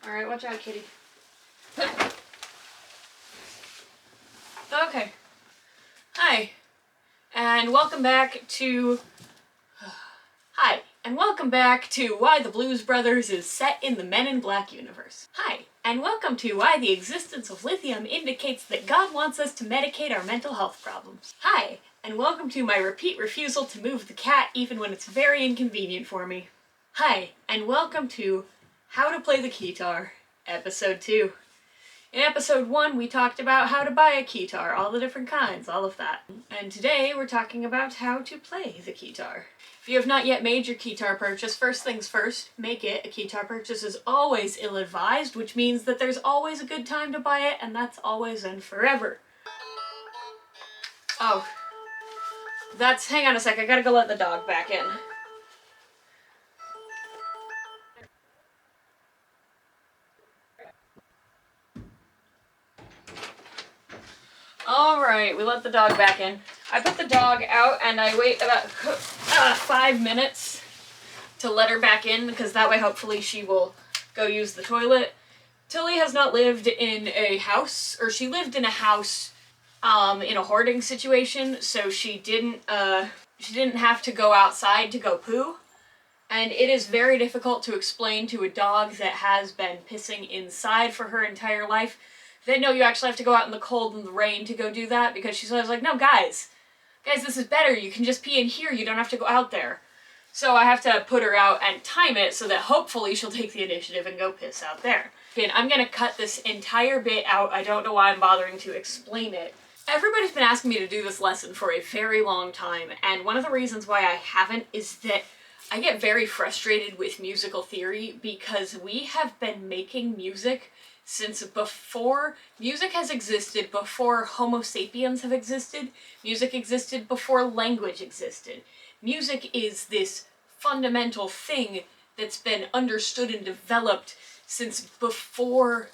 Alright, watch out, kitty. Okay. Hi. And welcome back to... Hi. And welcome back to Why the Blues Brothers is set in the Men in Black universe. Hi. And welcome to Why the existence of lithium indicates that God wants us to medicate our mental health problems. Hi. And welcome to my repeat refusal to move the cat even when it's very inconvenient for me. Hi. And welcome to How to Play the Keytar. Episode 2. In episode 1, we talked about how to buy a keytar, all the different kinds, all of that. And today, we're talking about how to play the keytar. If you have not yet made your keytar purchase, first things first, make it. A keytar purchase is always ill-advised, which means that there's always a good time to buy it, and that's always and forever. Oh. Hang on a sec, I gotta go let the dog back in. Alright, we let the dog back in. I put the dog out and I wait about 5 minutes to let her back in, because that way hopefully she will go use the toilet. Tilly has not lived in a house, or she lived in a house in a hoarding situation, so she didn't have to go outside to go poo. And it is very difficult to explain to a dog that has been pissing inside for her entire life that no, you actually have to go out in the cold and the rain to go do that, because she's always like, no, guys, this is better. You can just pee in here. You don't have to go out there. So I have to put her out and time it so that hopefully she'll take the initiative and go piss out there. Okay, I'm gonna cut this entire bit out. I don't know why I'm bothering to explain it. Everybody's been asking me to do this lesson for a very long time, and one of the reasons why I haven't is that I get very frustrated with musical theory, because we have been making music since before music has existed, before Homo sapiens have existed. Music existed before language existed. Music is this fundamental thing that's been understood and developed since before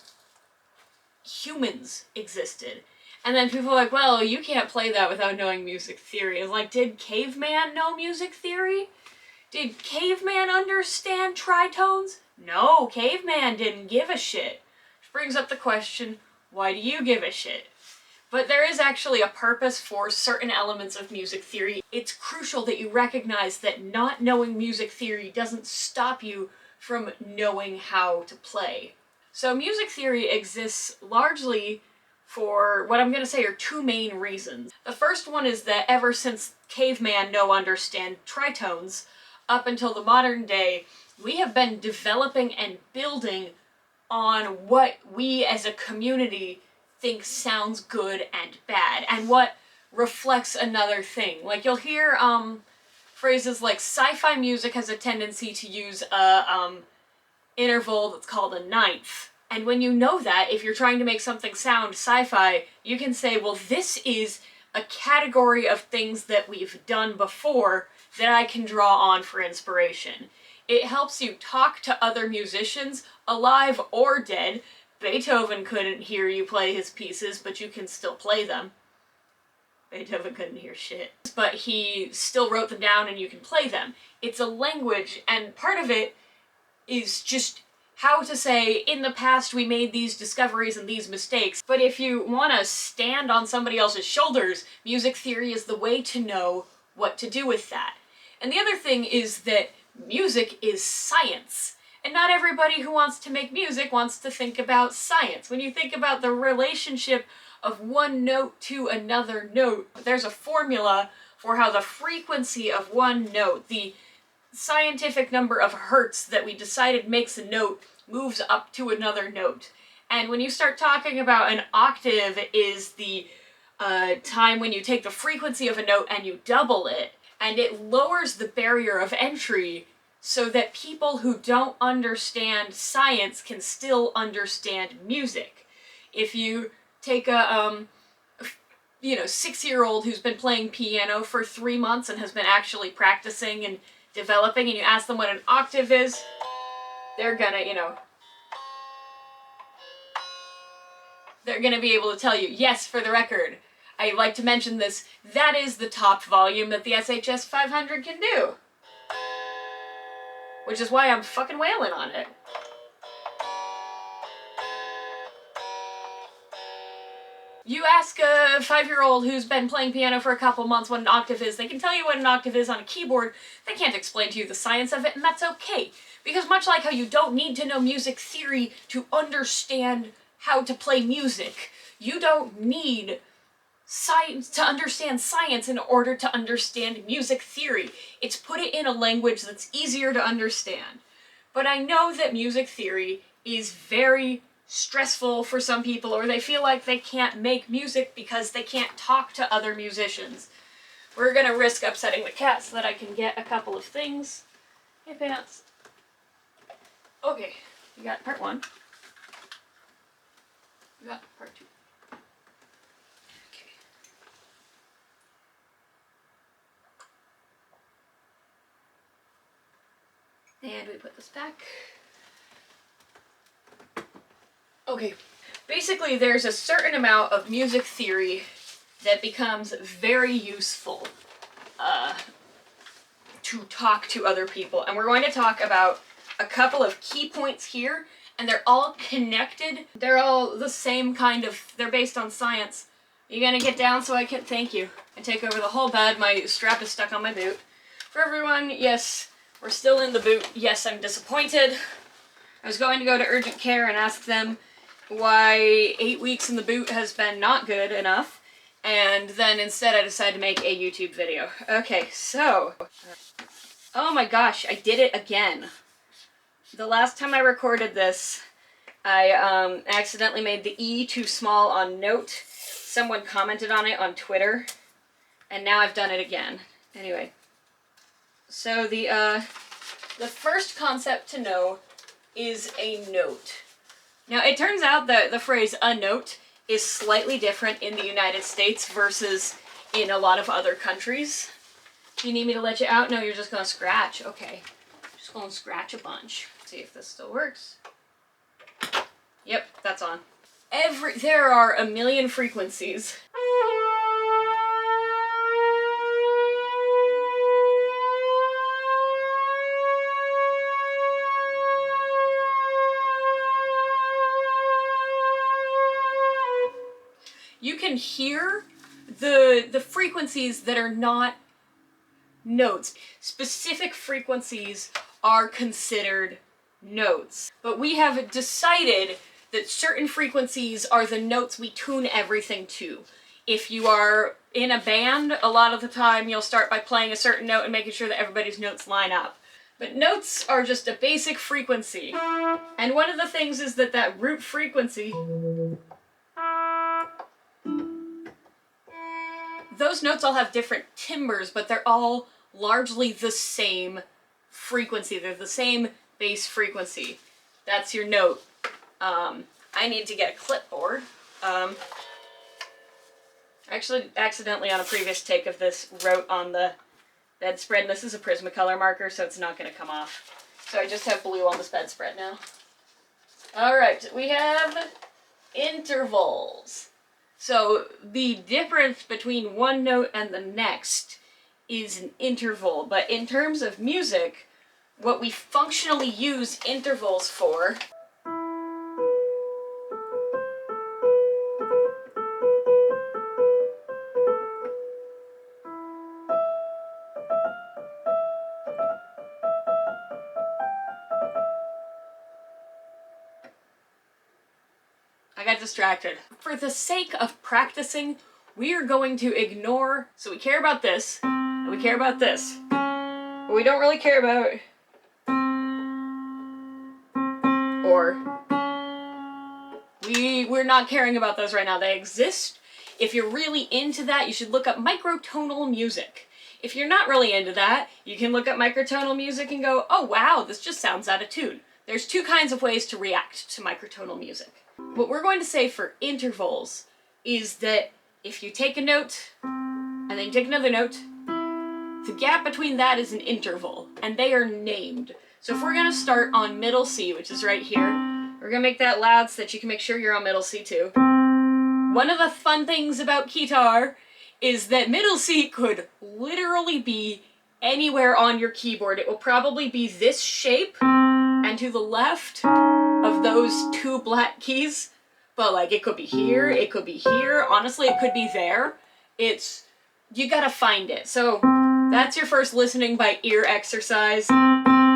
humans existed. And then people are like, well, you can't play that without knowing music theory. It's like, did caveman know music theory? Did caveman understand tritones? No, caveman didn't give a shit. Brings up the question, why do you give a shit? But there is actually a purpose for certain elements of music theory. It's crucial that you recognize that not knowing music theory doesn't stop you from knowing how to play. So music theory exists largely for what I'm going to say are 2 main reasons. The first one is that ever since caveman understand tritones, up until the modern day, we have been developing and building on what we as a community think sounds good and bad, and what reflects another thing. Like, you'll hear phrases like sci-fi music has a tendency to use a interval that's called a ninth. And when you know that, if you're trying to make something sound sci-fi, you can say, well, this is a category of things that we've done before that I can draw on for inspiration. It helps you talk to other musicians, alive or dead. Beethoven couldn't hear you play his pieces, but you can still play them. Beethoven couldn't hear shit. But he still wrote them down and you can play them. It's a language, and part of it is just how to say, in the past we made these discoveries and these mistakes. But if you want to stand on somebody else's shoulders, music theory is the way to know what to do with that. And the other thing is that music is science. And not everybody who wants to make music wants to think about science. When you think about the relationship of one note to another note, there's a formula for how the frequency of one note, the scientific number of hertz that we decided makes a note, moves up to another note. And when you start talking about an octave is the time when you take the frequency of a note and you double it, and it lowers the barrier of entry so that people who don't understand science can still understand music. If you take a 6-year-old who's been playing piano for 3 months and has been actually practicing and developing, and you ask them what an octave is, they're gonna, they're gonna be able to tell you, yes, for the record, I'd like to mention this, that is the top volume that the SHS 500 can do. Which is why I'm fucking wailing on it. You ask a 5-year-old who's been playing piano for a couple months what an octave is, they can tell you what an octave is on a keyboard. They can't explain to you the science of it, and that's okay. Because much like how you don't need to know music theory to understand how to play music, you don't need science to understand science in order to understand music theory. It's put it in a language that's easier to understand. But I know that music theory is very stressful for some people, or they feel like they can't make music because they can't talk to other musicians. We're gonna risk upsetting the cat so that I can get a couple of things. Hey, Pants. Okay, you got part 1. You got part 2. Okay. And we put this back. Okay, basically there's a certain amount of music theory that becomes very useful to talk to other people. And we're going to talk about a couple of key points here, and they're all connected. They're all the same kind of, they're based on science. You gonna get down so I can, thank you, and take over the whole bed. My strap is stuck on my boot. For everyone, yes, we're still in the boot. Yes, I'm disappointed. I was going to go to urgent care and ask them why 8 weeks in the boot has been not good enough, and then instead I decided to make a YouTube video. Okay, so, oh my gosh, I did it again. The last time I recorded this, I accidentally made the E too small on note. Someone commented on it on Twitter, and now I've done it again. Anyway, so the first concept to know is a note. Now, it turns out that the phrase "a note" is slightly different in the United States versus in a lot of other countries. Do you need me to let you out? No, you're just gonna scratch. Okay. Just gonna scratch a bunch. See if this still works. Yep, that's on. There are a million frequencies. You can hear the frequencies that are not notes. Specific frequencies are considered notes. But we have decided that certain frequencies are the notes we tune everything to. If you are in a band, a lot of the time you'll start by playing a certain note and making sure that everybody's notes line up. But notes are just a basic frequency. And one of the things is that root frequency, those notes all have different timbres, but they're all largely the same frequency. They're the same base frequency. That's your note. I need to get a clipboard. I actually accidentally on a previous take of this wrote on the bedspread, and this is a Prismacolor marker, so it's not going to come off. So I just have blue on this bedspread now. Alright, we have intervals. So the difference between one note and the next is an interval, but in terms of music, what we functionally use intervals for I got distracted. For the sake of practicing, we are going to ignore, so we care about this, and we care about this, but we don't really care about, or, we're not caring about those right now. They exist. If you're really into that, you should look up microtonal music. If you're not really into that, you can look up microtonal music and go, oh wow, this just sounds out of tune. There's two kinds of ways to react to microtonal music. What we're going to say for intervals is that if you take a note, and then you take another note, the gap between that is an interval, and they are named. So if we're going to start on middle C, which is right here, we're going to make that loud so that you can make sure you're on middle C too. One of the fun things about Keytar is that middle C could literally be anywhere on your keyboard. It will probably be this shape, and to the left of those two black keys, but like it could be here, it could be here, honestly it could be there. You gotta find it. So that's your first listening by ear exercise.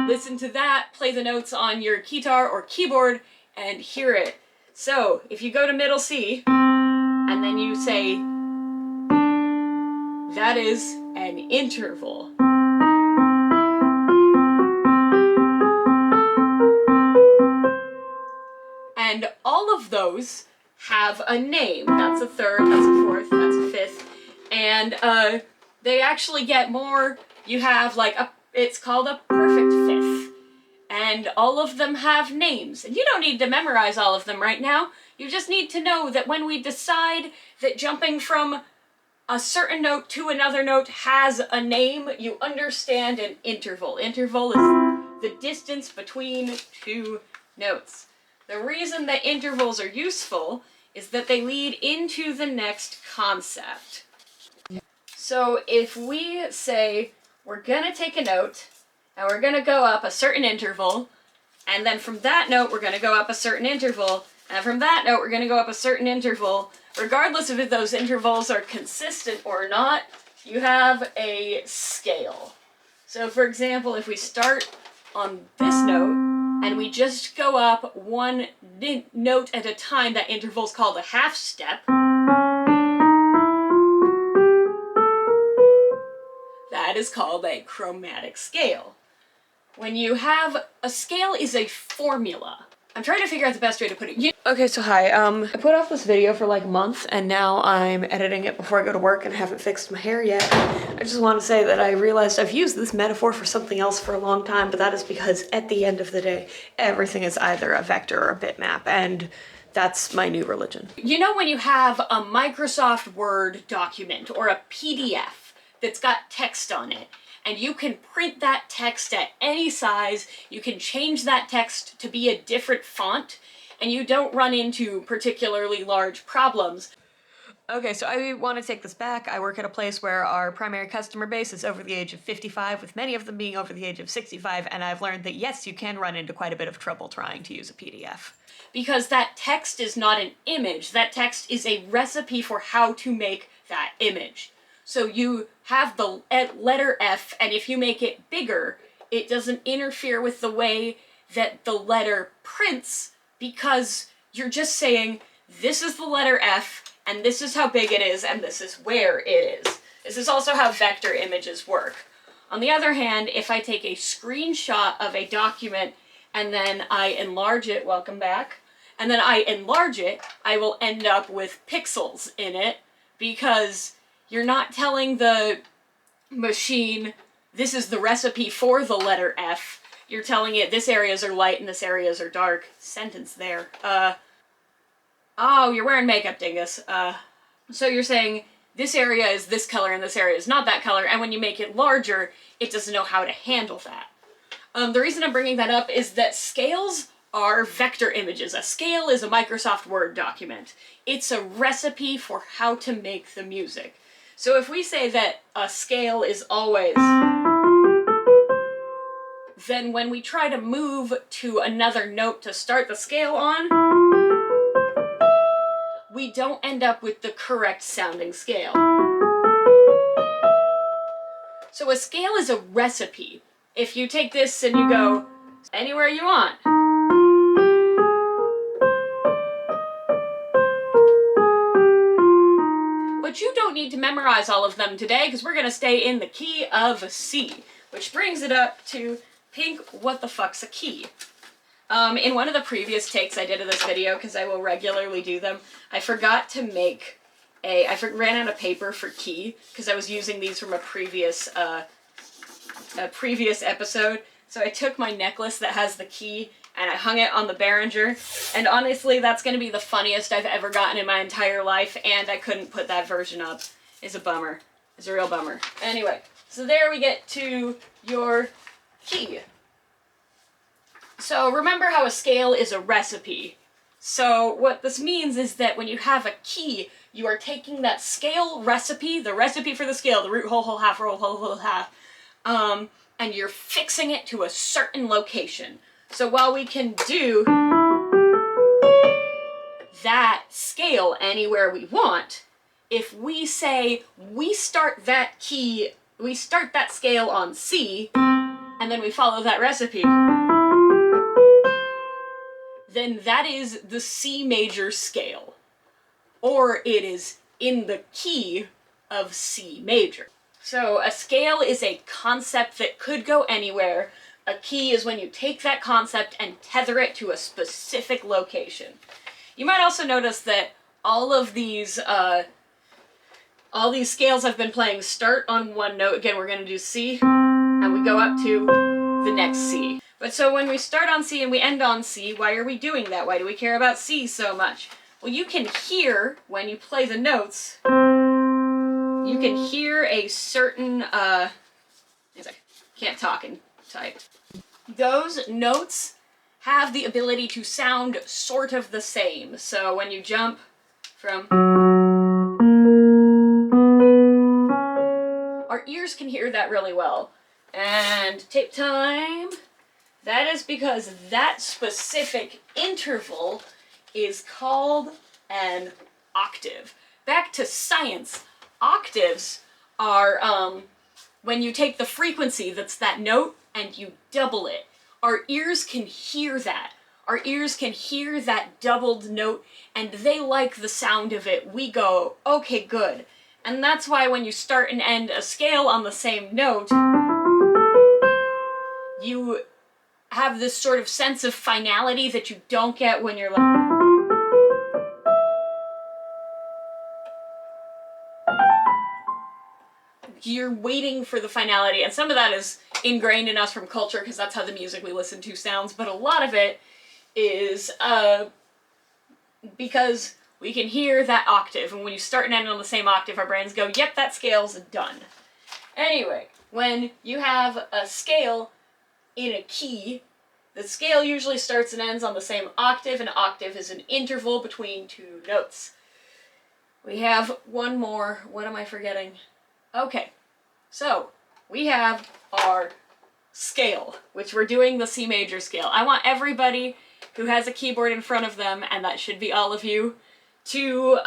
Listen to that, play the notes on your keytar or keyboard, and hear it. So if you go to middle C, and then you say, that is an interval. And all of those have a name. That's a third, that's a fourth, that's a fifth. And they actually get more. You have like it's called a perfect fifth. And all of them have names. And you don't need to memorize all of them right now. You just need to know that when we decide that jumping from a certain note to another note has a name, you understand an interval. Interval is the distance between two notes. The reason that intervals are useful is that they lead into the next concept. So if we say we're gonna take a note and we're gonna go up a certain interval, and then from that note we're gonna go up a certain interval, and from that note we're gonna go up a certain interval, regardless of if those intervals are consistent or not, you have a scale. So for example, if we start on this note, and we just go up one note at a time, that interval is called a half step. That is called a chromatic scale. When you have a scale is a formula. I'm trying to figure out the best way to put it. Okay, so hi, I put off this video for like a month, and now I'm editing it before I go to work and haven't fixed my hair yet. I just want to say that I realized I've used this metaphor for something else for a long time, but that is because at the end of the day, everything is either a vector or a bitmap, and that's my new religion. You know when you have a Microsoft Word document or a PDF that's got text on it, and you can print that text at any size, you can change that text to be a different font, and you don't run into particularly large problems. Okay, so I want to take this back. I work at a place where our primary customer base is over the age of 55, with many of them being over the age of 65, and I've learned that yes, you can run into quite a bit of trouble trying to use a PDF. Because that text is not an image, that text is a recipe for how to make that image. So you have the letter F, and if you make it bigger, it doesn't interfere with the way that the letter prints, because you're just saying, this is the letter F, and this is how big it is, and this is where it is. This is also how vector images work. On the other hand, if I take a screenshot of a document, and then I enlarge it, welcome back, and then I enlarge it, I will end up with pixels in it, because you're not telling the machine, this is the recipe for the letter F. You're telling it, this areas are light and this areas are dark. Sentence there. Oh, you're wearing makeup, dingus. So you're saying, this area is this color and this area is not that color, and when you make it larger, it doesn't know how to handle that. The reason I'm bringing that up is that scales are vector images. A scale is a Microsoft Word document. It's a recipe for how to make the music. So if we say that a scale is always, then when we try to move to another note to start the scale on, we don't end up with the correct sounding scale. So a scale is a recipe. If you take this and you go anywhere you want, but you don't need to memorize all of them today, because we're going to stay in the key of C, which brings it up to Pink, what the fuck's a key? In one of the previous takes I did of this video, because I will regularly do them, I forgot to make I ran out of paper for key, because I was using these from a previous episode. So I took my necklace that has the key and I hung it on the Behringer, and honestly that's going to be the funniest I've ever gotten in my entire life, and I couldn't put that version up. It's a bummer. It's a real bummer. Anyway, so there we get to your key. So remember how a scale is a recipe. So what this means is that when you have a key, you are taking that scale recipe, the recipe for the scale, the root, whole, half, whole, half, and you're fixing it to a certain location. So while we can do that scale anywhere we want, if we say we start that scale on C, and then we follow that recipe, then that is the C major scale, or it is in the key of C major. So a scale is a concept that could go anywhere. A key is when you take that concept and tether it to a specific location. You might also notice that all these scales I've been playing start on one note. Again, we're going to do C, and we go up to the next C. But so when we start on C and we end on C, why are we doing that? Why do we care about C so much? Well, you can hear, when you play the notes, you can hear a certain, can't talk and type. Those notes have the ability to sound sort of the same. So when you jump from, our ears can hear that really well. And tape time, that is because that specific interval is called an octave. Back to science, octaves are when you take the frequency that's that note and you double it. Our ears can hear that. Our ears can hear that doubled note, and they like the sound of it. We go, okay, good. And that's why when you start and end a scale on the same note, you have this sort of sense of finality that you don't get when you're like... You're waiting for the finality, and some of that is ingrained in us from culture because that's how the music we listen to sounds, but a lot of it is because we can hear that octave, and when you start and end on the same octave, our brains go, yep, that scale's done. Anyway, when you have a scale in a key, the scale usually starts and ends on the same octave. An octave is an interval between two notes. We have one more. What am I forgetting? Okay, so we have our scale, which we're doing the C major scale. I want everybody who has a keyboard in front of them, and that should be all of you, to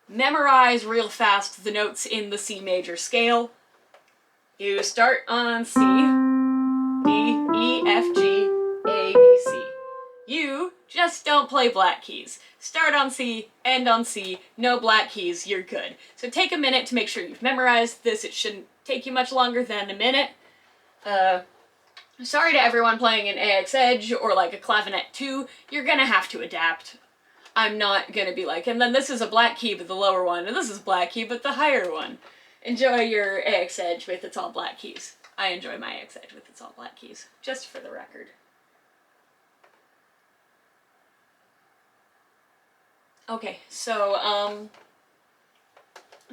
memorize real fast the notes in the C major scale. You start on C, D, E, F, G, A, B, C. You just don't play black keys. Start on C, end on C, no black keys, you're good. So take a minute to make sure you've memorized this. It shouldn't take you much longer than a minute. Sorry to everyone playing an AX Edge or like a clavinet 2, you're gonna have to adapt. I'm not gonna be like, and then this is a black key but the lower one, and this is black key but the higher one. Enjoy your AX Edge with its all black keys. I enjoy my AX Edge with its all black keys, just for the record. Okay, so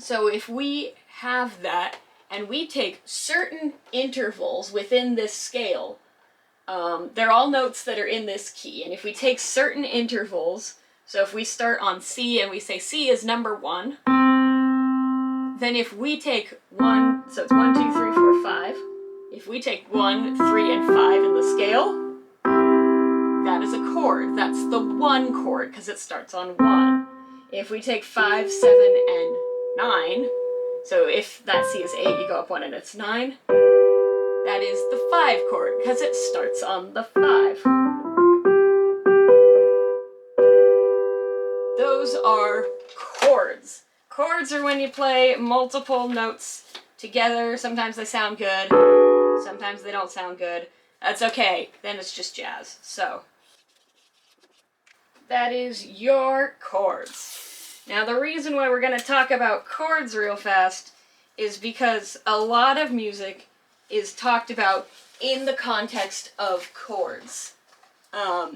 if we have that, and we take certain intervals within this scale, they're all notes that are in this key, and if we take certain intervals, so if we start on C and we say C is number 1, then if we take 1, so it's 1, 2, 3, 4, 5, if we take 1, 3, and 5 in the scale, that is a chord. That's the 1 chord, because it starts on 1. If we take 5, 7, and 9, so if that C is 8, you go up 1 and it's 9, that is the 5 chord, because it starts on the 5. Those are chords. Chords are when you play multiple notes together. Sometimes they sound good, sometimes they don't sound good. That's okay, then it's just jazz. So that is your chords. Now the reason why we're going to talk about chords real fast is because a lot of music is talked about in the context of chords. A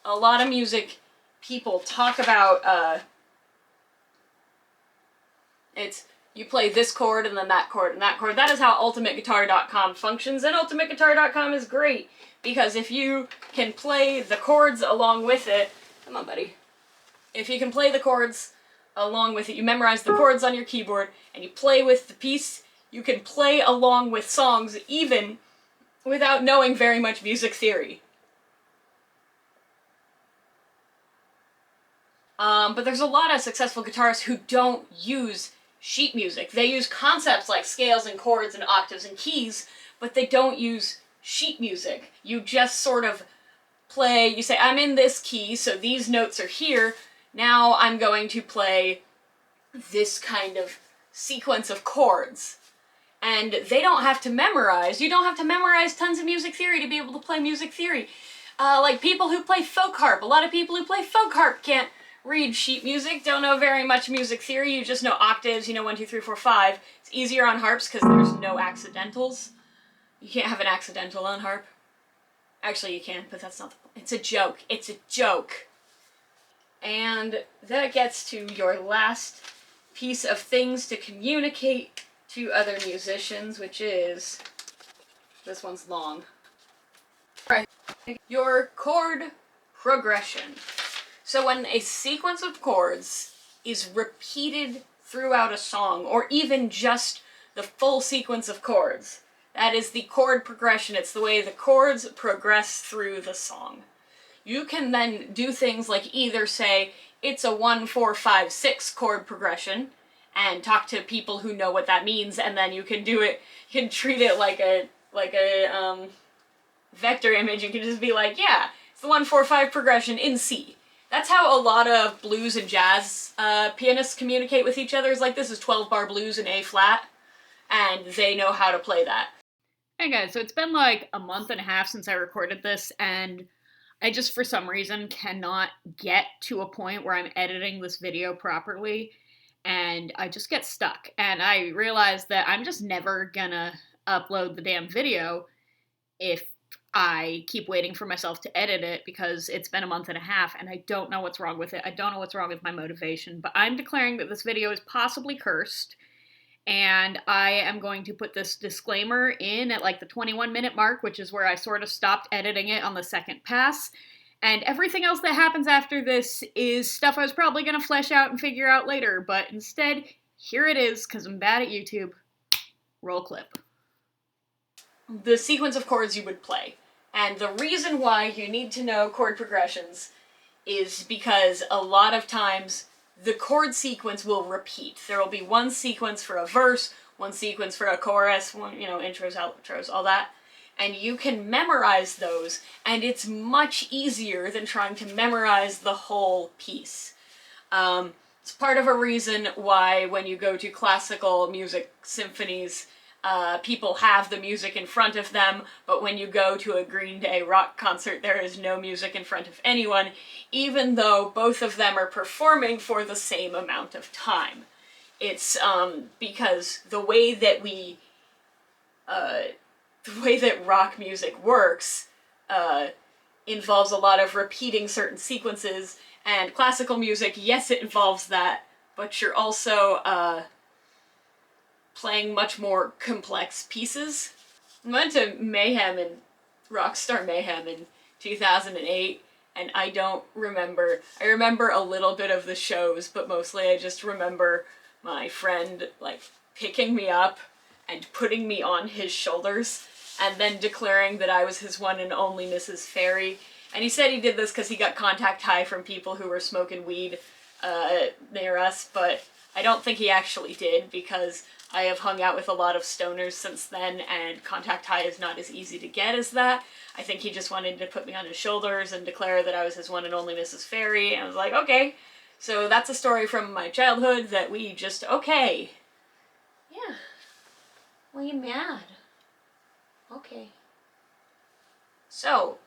lot of music people talk about, it's you play this chord and then that chord and that chord. That is how UltimateGuitar.com functions, and UltimateGuitar.com is great because if you can play the chords along with it, come on buddy, if you can play the chords along with it, you memorize the chords on your keyboard and you play with the piece, you can play along with songs even without knowing very much music theory. But there's a lot of successful guitarists who don't use sheet music. They use concepts like scales and chords and octaves and keys, but they don't use sheet music. You just sort of play, you say, I'm in this key, so these notes are here, now I'm going to play this kind of sequence of chords. And they don't have to memorize. You don't have to memorize tons of music theory to be able to play music theory. Like people who play folk harp. A lot of people who play folk harp can't read sheet music, don't know very much music theory, you just know octaves, you know 1, 2, 3, 4, 5. It's easier on harps because there's no accidentals. You can't have an accidental on harp. Actually, you can, but that's not the point. It's a joke. It's a joke. And that gets to your last piece of things to communicate to other musicians, which is, this one's long. Right. Your chord progression. So when a sequence of chords is repeated throughout a song, or even just the full sequence of chords, that is the chord progression. It's the way the chords progress through the song. You can then do things like either say, it's a 1, 4, 5, 6 chord progression, and talk to people who know what that means, and then you can do it, you can treat it like a vector image. You can just be like, yeah, it's the 1, 4, 5 progression in C. That's how a lot of blues and jazz pianists communicate with each other. It's like, this is 12-bar blues in A flat, and they know how to play that. Hey guys, so it's been like a month and a half since I recorded this, and I just for some reason cannot get to a point where I'm editing this video properly, and I just get stuck. And I realized that I'm just never gonna upload the damn video if I keep waiting for myself to edit it, because it's been a month and a half and I don't know what's wrong with it. I don't know what's wrong with my motivation, but I'm declaring that this video is possibly cursed, and I am going to put this disclaimer in at like the 21-minute mark, which is where I sort of stopped editing it on the second pass. And everything else that happens after this is stuff I was probably going to flesh out and figure out later, but instead, here it is, because I'm bad at YouTube. Roll clip. The sequence of chords you would play. And the reason why you need to know chord progressions is because a lot of times the chord sequence will repeat. There will be one sequence for a verse, one sequence for a chorus, one, intros, outros, all that. And you can memorize those, and it's much easier than trying to memorize the whole piece. It's part of a reason why when you go to classical music symphonies, people have the music in front of them, but when you go to a Green Day rock concert, there is no music in front of anyone, even though both of them are performing for the same amount of time. It's because the way that rock music works involves a lot of repeating certain sequences, and classical music, yes, it involves that, but you're also playing much more complex pieces. I went to Mayhem and Rockstar Mayhem in 2008, and I don't remember. I remember a little bit of the shows, but mostly I just remember my friend, picking me up and putting me on his shoulders, and then declaring that I was his one and only Mrs. Fairy. And he said he did this because he got contact high from people who were smoking weed near us, but I don't think he actually did, because I have hung out with a lot of stoners since then, and contact high is not as easy to get as that. I think he just wanted to put me on his shoulders and declare that I was his one and only Mrs. Fairy, and I was like, okay. So that's a story from my childhood that we just, okay. Yeah. Well, you mad? Okay. So,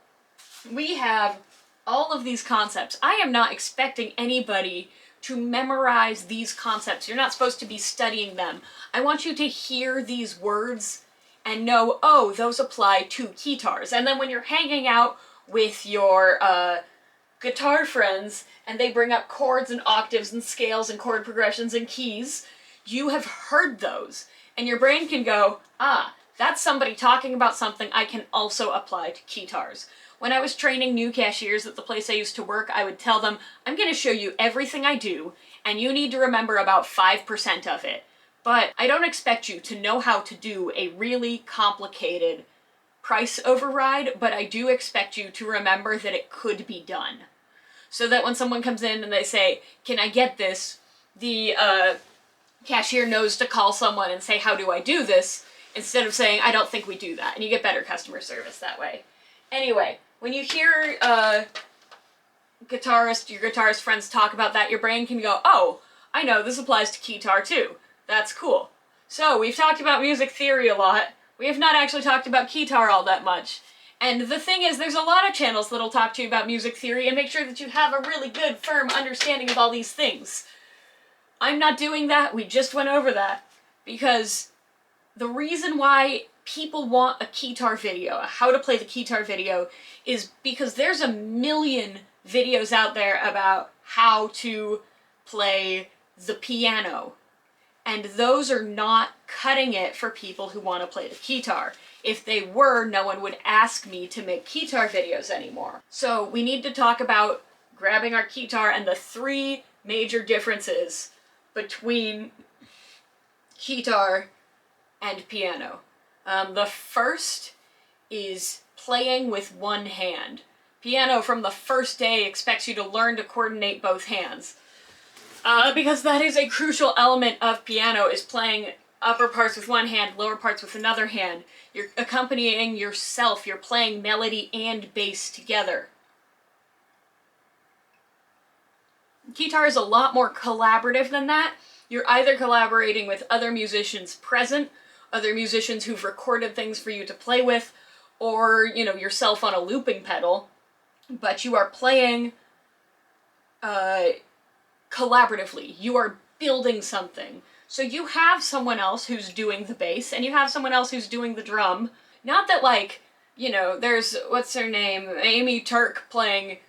we have all of these concepts. I am not expecting anybody to memorize these concepts. You're not supposed to be studying them. I want you to hear these words and know, oh, those apply to keytars. And then when you're hanging out with your guitar friends and they bring up chords and octaves and scales and chord progressions and keys, you have heard those. And your brain can go, ah, that's somebody talking about something I can also apply to keytars. When I was training new cashiers at the place I used to work, I would tell them, I'm going to show you everything I do, and you need to remember about 5% of it. But I don't expect you to know how to do a really complicated price override, but I do expect you to remember that it could be done. so that when someone comes in and they say, "Can I get this?" the cashier knows to call someone and say, "How do I do this?" instead of saying, "I don't think we do that," and you get better customer service that way. Anyway, when you hear your guitarist friends talk about that, your brain can go, "Oh, I know, this applies to Keytar too. That's cool." So, we've talked about music theory a lot. We have not actually talked about Keytar all that much. And the thing is, there's a lot of channels that'll talk to you about music theory and make sure that you have a really good, firm understanding of all these things. I'm not doing that. We just went over that. Because the reason why people want a Keytar video, a how to play the Keytar video, is because there's a million videos out there about how to play the piano. And those are not cutting it for people who want to play the Keytar. If they were, no one would ask me to make Keytar videos anymore. So we need to talk about grabbing our Keytar and the 3 major differences between Keytar and piano. The first is playing with one hand. Piano from the first day expects you to learn to coordinate both hands. Because that is a crucial element of piano, is playing upper parts with one hand, lower parts with another hand. You're accompanying yourself, you're playing melody and bass together. Keytar is a lot more collaborative than that. You're either collaborating with other musicians present, other musicians who've recorded things for you to play with, or, you know, yourself on a looping pedal, but you are playing collaboratively. You are building something. So you have someone else who's doing the bass, and you have someone else who's doing the drum. Not that, like, you know, there's, what's her name, Amy Turk playing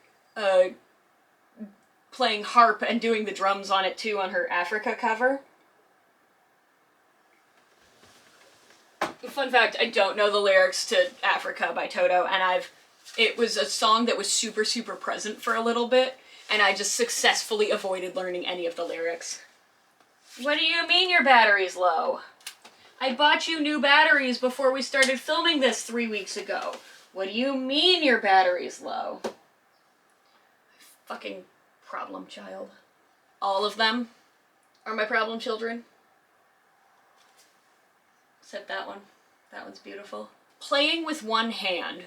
harp and doing the drums on it too on her Africa cover. Fun fact, I don't know the lyrics to Africa by Toto, and it was a song that was super, super present for a little bit, and I just successfully avoided learning any of the lyrics. What do you mean your battery's low? I bought you new batteries before we started filming this 3 weeks ago. What do you mean your battery's low? Fucking problem child. All of them are my problem children. Except that one. That one's beautiful. Playing with one hand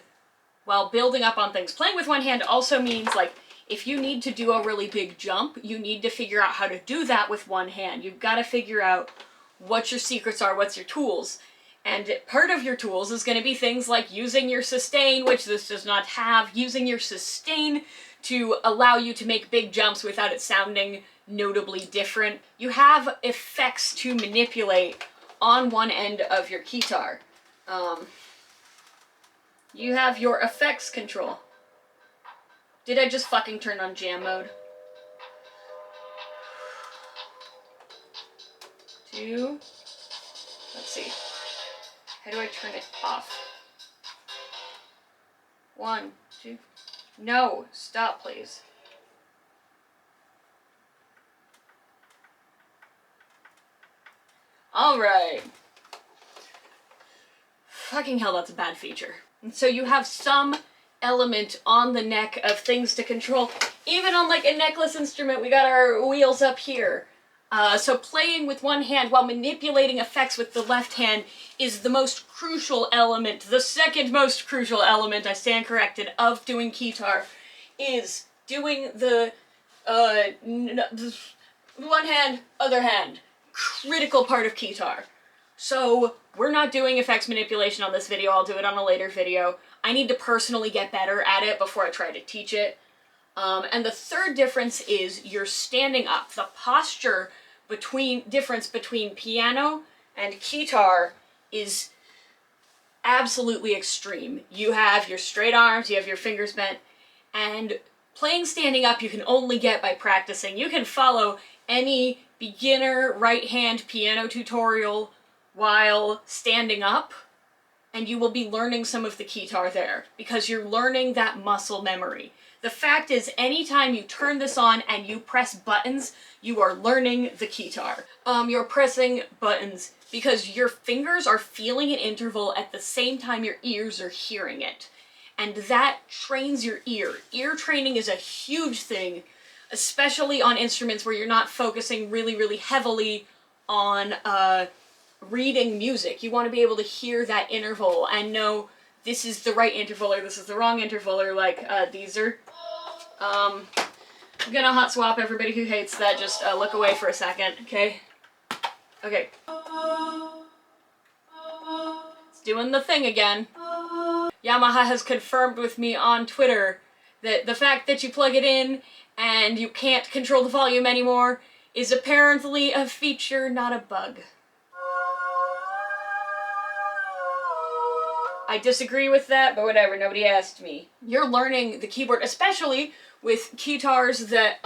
while building up on things. Playing with one hand also means, like, if you need to do a really big jump, you need to figure out how to do that with one hand. You've got to figure out what your secrets are, what's your tools. And part of your tools is going to be things like using your sustain, which this does not have, using your sustain to allow you to make big jumps without it sounding notably different. You have effects to manipulate on one end of your Keytar. You have your effects control. Did I just fucking turn on jam mode? 2. Let's see. How do I turn it off? 1, 2. No, stop, please. Alright. Fucking hell, that's a bad feature. And so you have some element on the neck of things to control. Even on, like, a necklace instrument, we got our wheels up here. So playing with one hand while manipulating effects with the left hand is the most crucial element, the second most crucial element, I stand corrected, of doing Keytar, is doing the one hand, other hand. Critical part of Keytar. So we're not doing effects manipulation on this video, I'll do it on a later video. I need to personally get better at it before I try to teach it. And the third difference is you're standing up. The posture difference between piano and Keytar is absolutely extreme. You have your straight arms, you have your fingers bent, and playing standing up you can only get by practicing. You can follow any beginner right-hand piano tutorial while standing up, and you will be learning some of the Keytar there, because you're learning that muscle memory. The fact is, anytime you turn this on and you press buttons, you are learning the Keytar. You're pressing buttons because your fingers are feeling an interval at the same time your ears are hearing it. and that trains your ear. Ear training is a huge thing, especially on instruments where you're not focusing really, really heavily on reading music. You want to be able to hear that interval and know this is the right interval or this is the wrong interval, or like these are. I'm gonna hot swap. Everybody who hates that, just look away for a second, okay? Okay. It's doing the thing again. Yamaha has confirmed with me on Twitter that the fact that you plug it in and you can't control the volume anymore is apparently a feature, not a bug. I disagree with that, but whatever, nobody asked me. You're learning the keyboard, especially with keytars that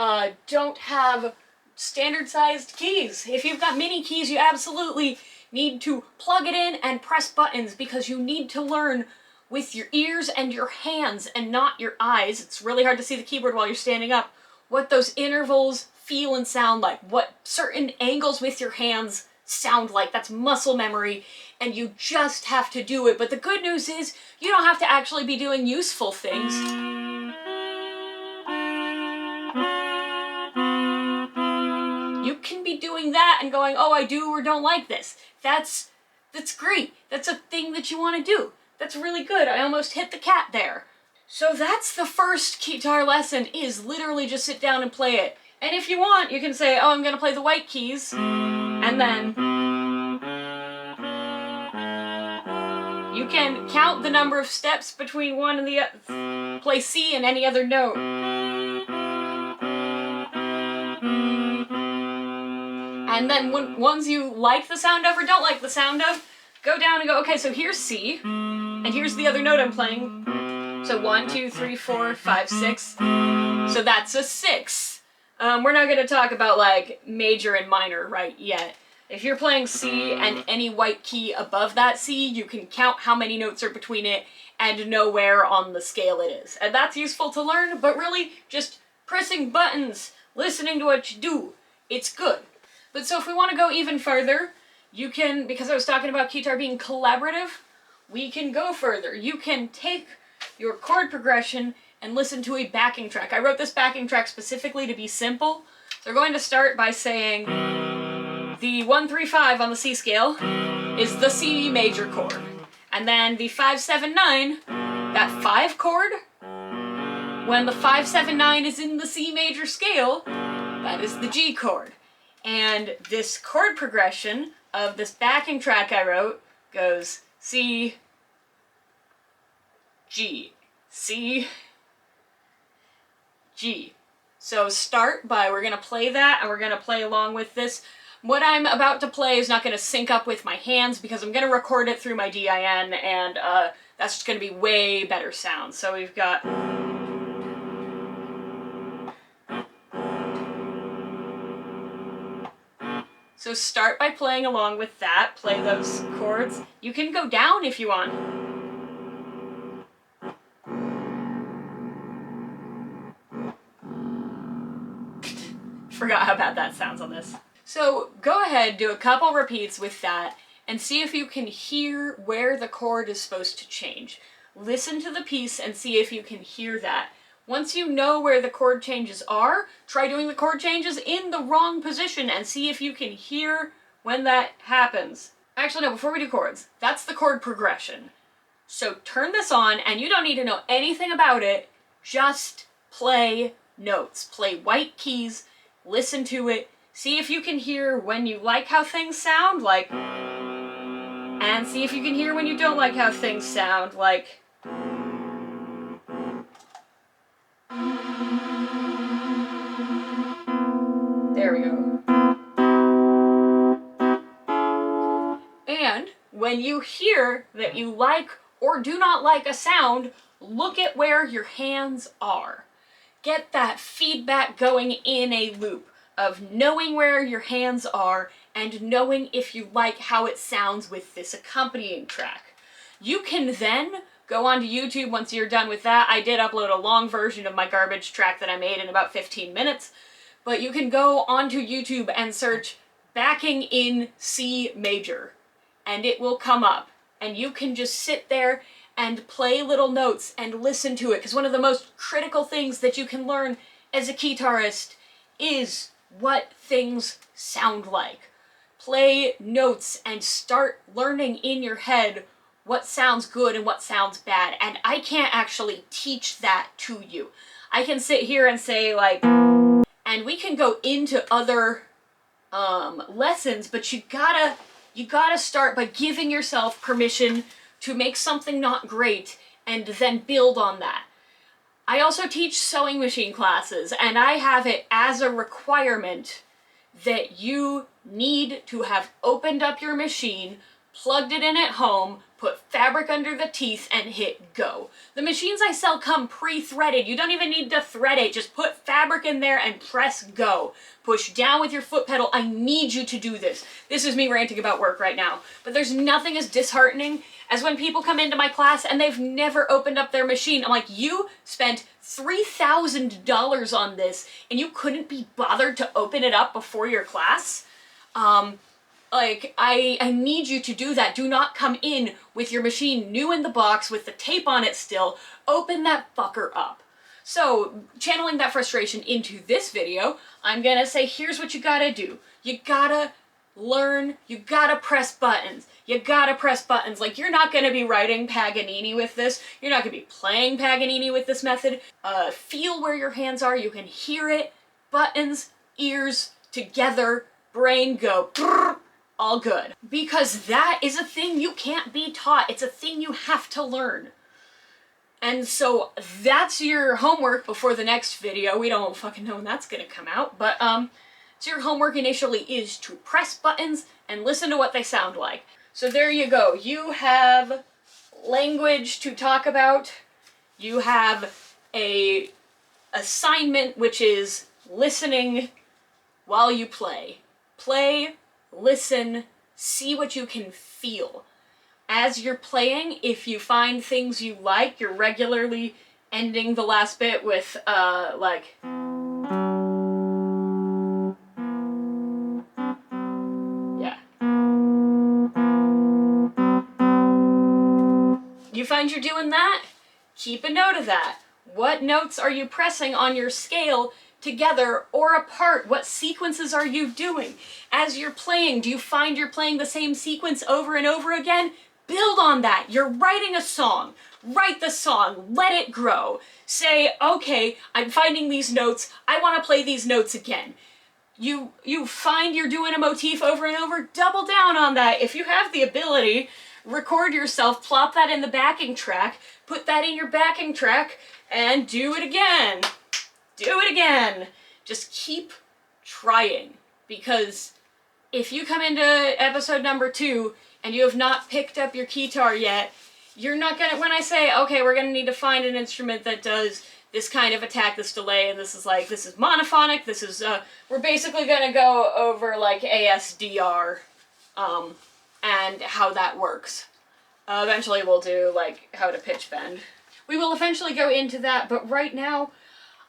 don't have standard-sized keys. If you've got mini keys, you absolutely need to plug it in and press buttons, because you need to learn with your ears and your hands and not your eyes. It's really hard to see the keyboard while you're standing up. What those intervals feel and sound like, what certain angles with your hands sound like. That's muscle memory, and you just have to do it. But the good news is you don't have to actually be doing useful things. You can be doing that and going, oh, I do or don't like this. That's great. That's a thing that you want to do. That's really good. I almost hit the cat there. So that's the first keytar lesson, is literally just sit down and play it. And if you want, you can say, oh, I'm going to play the white keys, and then you can count the number of steps between one and the other. Play C and any other note. And then ones you like the sound of or don't like the sound of, go down and go, okay, so here's C, and here's the other note I'm playing. So 1, 2, 3, 4, 5, 6. So that's a 6. We're not going to talk about like major and minor right yet. If you're playing C and any white key above that C, you can count how many notes are between it and know where on the scale it is. And that's useful to learn, but really just pressing buttons, listening to what you do, it's good. But so if we want to go even further, you can, because I was talking about keytar being collaborative, we can go further. You can take your chord progression and listen to a backing track. I wrote this backing track specifically to be simple. So we're going to start by saying the 1, 3, 5 on the C scale is the C major chord. And then the 5, 7, 9, that 5 chord, when the 5, 7, 9 is in the C major scale, that is the G chord. And this chord progression of this backing track I wrote goes C, G, C, G. So start by, we're going to play that, and we're going to play along with this. What I'm about to play is not going to sync up with my hands, because I'm going to record it through my DIN, and that's just going to be way better sound. So we've got... So start by playing along with that, play those chords. You can go down if you want. Forgot how bad that sounds on this. So go ahead, do a couple repeats with that, and see if you can hear where the chord is supposed to change. Listen to the piece and see if you can hear that. Once you know where the chord changes are, try doing the chord changes in the wrong position and see if you can hear when that happens. Actually, no, before we do chords, that's the chord progression. So turn this on, and you don't need to know anything about it, just play notes. Play white keys, listen to it, see if you can hear when you like how things sound, like, and see if you can hear when you don't like how things sound, like. There we go. And when you hear that you like or do not like a sound, look at where your hands are. Get that feedback going in a loop of knowing where your hands are and knowing if you like how it sounds with this accompanying track. You can then go onto YouTube once you're done with that. I did upload a long version of my garbage track that I made in about 15 minutes. But you can go onto YouTube and search backing in C major, and it will come up. And you can just sit there and play little notes and listen to it, because one of the most critical things that you can learn as a keytarist is what things sound like. Play notes and start learning in your head what sounds good and what sounds bad, and I can't actually teach that to you. I can sit here and say, like, and we can go into other lessons, but you gotta start by giving yourself permission to make something not great and then build on that. I also teach sewing machine classes, and I have it as a requirement that you need to have opened up your machine, plugged it in at home, put fabric under the teeth, and hit go. The machines I sell come pre-threaded. You don't even need to thread it. Just put fabric in there and press go. Push down with your foot pedal. I need you to do this. This is me ranting about work right now. But there's nothing as disheartening as when people come into my class and they've never opened up their machine. I'm like, you spent $3,000 on this and you couldn't be bothered to open it up before your class? Like, I need you to do that. Do not come in with your machine new in the box with the tape on it still. Open that fucker up. So, channeling that frustration into this video, I'm gonna say, here's what you gotta do. You gotta learn, you gotta press buttons. You gotta press buttons. Like, you're not gonna be writing Paganini with this. You're not gonna be playing Paganini with this method. Feel where your hands are. You can hear it. Buttons, ears, together, brain go. Brrr, all good. Because that is a thing you can't be taught. It's a thing you have to learn. And so that's your homework before the next video. We don't fucking know when that's gonna come out, but so your homework initially is to press buttons and listen to what they sound like. So there you go. You have language to talk about. You have a assignment, which is listening while you play. Play, listen, see what you can feel. As you're playing, if you find things you like, you're regularly ending the last bit with, like... yeah. You find you're doing that? Keep a note of that. What notes are you pressing on your scale together or apart? What sequences are you doing? As you're playing, do you find you're playing the same sequence over and over again? Build on that. You're writing a song. Write the song. Let it grow. Say, okay, I'm finding these notes. I want to play these notes again. You find you're doing a motif over and over, double down on that. If you have the ability, record yourself, plop that in the backing track, put that in your backing track, and do it again. Do it again. Just keep trying, because if you come into episode number 2 and you have not picked up your keytar yet, you're not gonna, when I say, okay, we're gonna need to find an instrument that does this kind of attack, this delay, and this is monophonic, this is, we're basically gonna go over, like, ASDR, and how that works. Eventually we'll do, like, how to pitch bend. We will eventually go into that, but right now,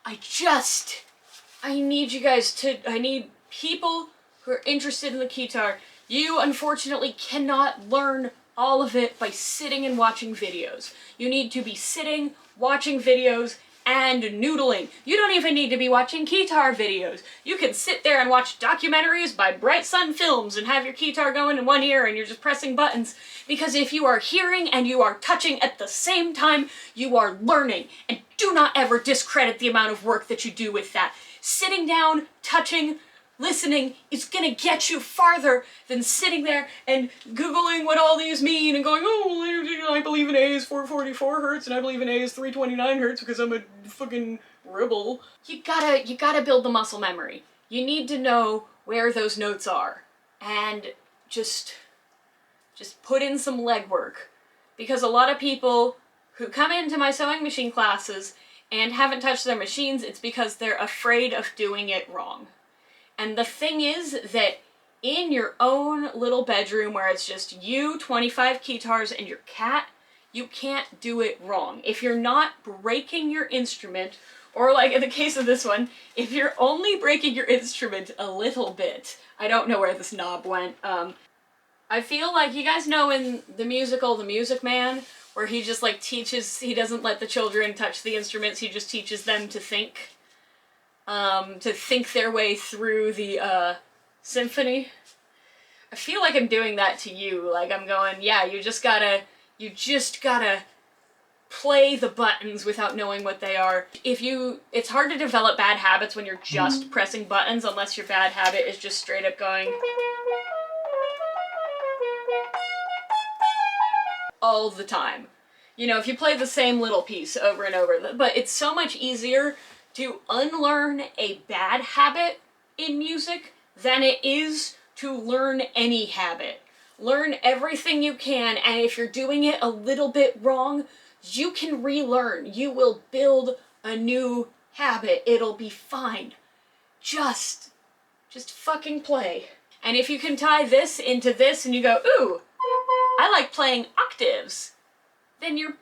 I need you guys to, I need people who are interested in the keytar. You, unfortunately, cannot learn all of it by sitting and watching videos. You need to be sitting, watching videos, and noodling. You don't even need to be watching keytar videos. You can sit there and watch documentaries by Bright Sun Films and have your keytar going in one ear and you're just pressing buttons. Because if you are hearing and you are touching at the same time, you are learning. And do not ever discredit the amount of work that you do with that. Sitting down, touching, listening is gonna get you farther than sitting there and Googling what all these mean and going, oh, I believe in A is 444 hertz and I believe in A is 329 hertz because I'm a fucking rebel. You gotta build the muscle memory. You need to know where those notes are. And just put in some legwork. Because a lot of people who come into my sewing machine classes and haven't touched their machines, it's because they're afraid of doing it wrong. And the thing is that in your own little bedroom where it's just you, 25 keytars, and your cat, you can't do it wrong. If you're not breaking your instrument, or like in the case of this one, if you're only breaking your instrument a little bit, I don't know where this knob went, I feel like, you guys know in the musical The Music Man, where he just like teaches, he doesn't let the children touch the instruments, he just teaches them to think their way through the symphony. I feel like I'm doing that to you, like I'm going, yeah, you just gotta play the buttons without knowing what they are. It's hard to develop bad habits when you're just pressing buttons, unless your bad habit is just straight up going all the time. You know, if you play the same little piece over and over, but it's so much easier to unlearn a bad habit in music than it is to learn any habit. Learn everything you can, and if you're doing it a little bit wrong, you can relearn. You will build a new habit. It'll be fine. Just fucking play. And if you can tie this into this and you go, ooh, I like playing octaves, then you're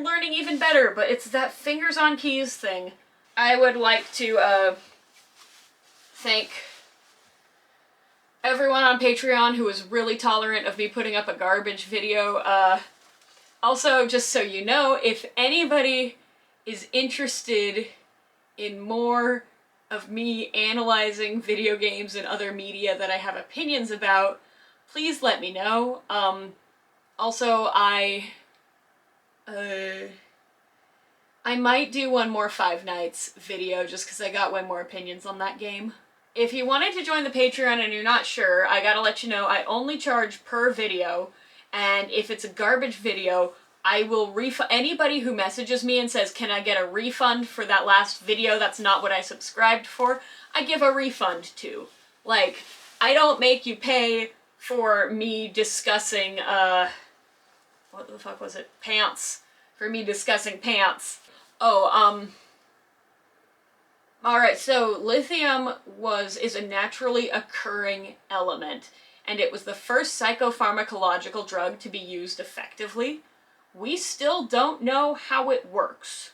learning even better, but it's that fingers on keys thing. I would like to thank everyone on Patreon who was really tolerant of me putting up a garbage video. Also, just so you know, if anybody is interested in more of me analyzing video games and other media that I have opinions about, please let me know. Also, I might do one more Five Nights video just because I got way more opinions on that game. If you wanted to join the Patreon and you're not sure, I gotta let you know I only charge per video, and if it's a garbage video, I will refund anybody who messages me and says, can I get a refund for that last video that's not what I subscribed for, I give a refund to. Like, I don't make you pay for me discussing, what the fuck was it? Pants. For me discussing pants. Oh, alright, so lithium is a naturally occurring element, and it was the first psychopharmacological drug to be used effectively. We still don't know how it works,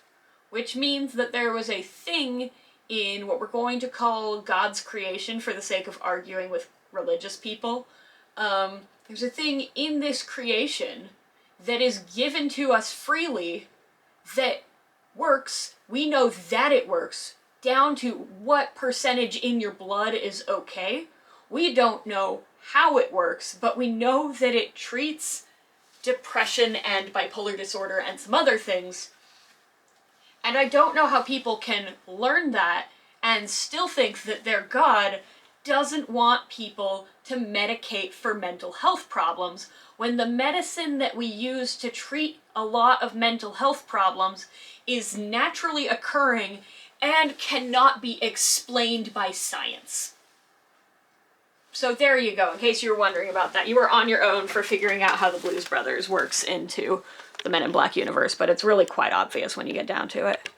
which means that there was a thing in what we're going to call God's creation for the sake of arguing with religious people. There's a thing in this creation that is given to us freely that works. We know that it works, down to what percentage in your blood is okay. We don't know how it works, but we know that it treats depression and bipolar disorder and some other things. And I don't know how people can learn that and still think that their God doesn't want people to medicate for mental health problems when the medicine that we use to treat a lot of mental health problems is naturally occurring and cannot be explained by science. So there you go, in case you were wondering about that. You were on your own for figuring out how the Blues Brothers works into the Men in Black universe, but it's really quite obvious when you get down to it.